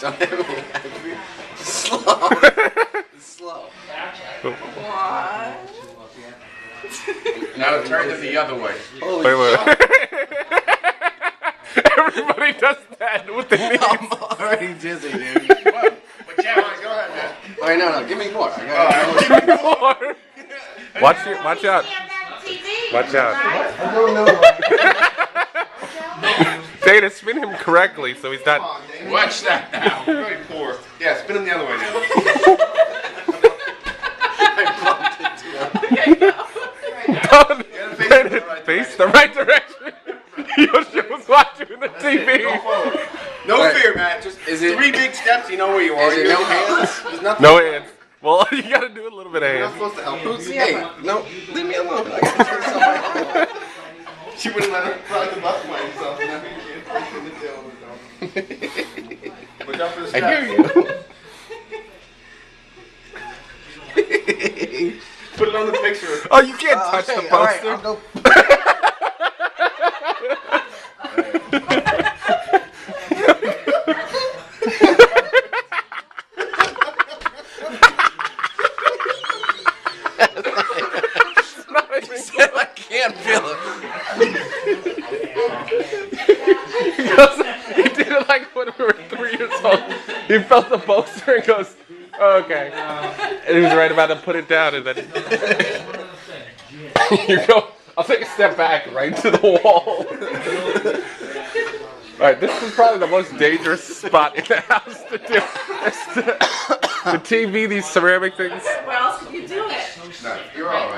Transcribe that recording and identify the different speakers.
Speaker 1: Don't hit me. Slow. Slow.
Speaker 2: What?
Speaker 3: Now turn it the other way.
Speaker 1: Holy
Speaker 4: Wait.
Speaker 1: shit.
Speaker 4: Everybody does that with the knees.
Speaker 1: I'm already dizzy, dude.
Speaker 3: But yeah, go ahead, man.
Speaker 1: Wait, no, give me more. I got
Speaker 4: Watch out. Watch out.
Speaker 1: I don't know.
Speaker 4: Dana, spin him correctly so he's not.
Speaker 3: Watch that now. Very poor. Yeah, spin him the other way now.
Speaker 4: Dana, face the right direction. Yoshi was watching the TV.
Speaker 3: No fear, Matt. Just
Speaker 1: Is it-
Speaker 3: 3 big steps. You know where you are.
Speaker 1: Is it no hands?
Speaker 3: There's nothing.
Speaker 4: No hands. Well, you gotta do a little bit of
Speaker 3: You're not
Speaker 4: hands.
Speaker 3: supposed to help.
Speaker 1: Hey, no, leave me alone. I gotta do something.
Speaker 3: She wouldn't let her ride the bus by himself. And now he can't in the tail of himself. Look out for the
Speaker 1: I
Speaker 3: steps.
Speaker 1: hear you.
Speaker 3: Put it on the picture.
Speaker 4: Oh, you can't touch the
Speaker 1: Okay, all right,
Speaker 4: poster.
Speaker 1: I'll go. I can't feel it.
Speaker 4: He did it like when we were 3 years old. He felt the poster and goes, oh, okay. And he was right about to put it down, and then you go, I'll take a step back right to the wall. Alright, this is probably the most dangerous spot in the house to do. The TV, these ceramic things.
Speaker 2: Where else could you do it?
Speaker 3: No, you're all right.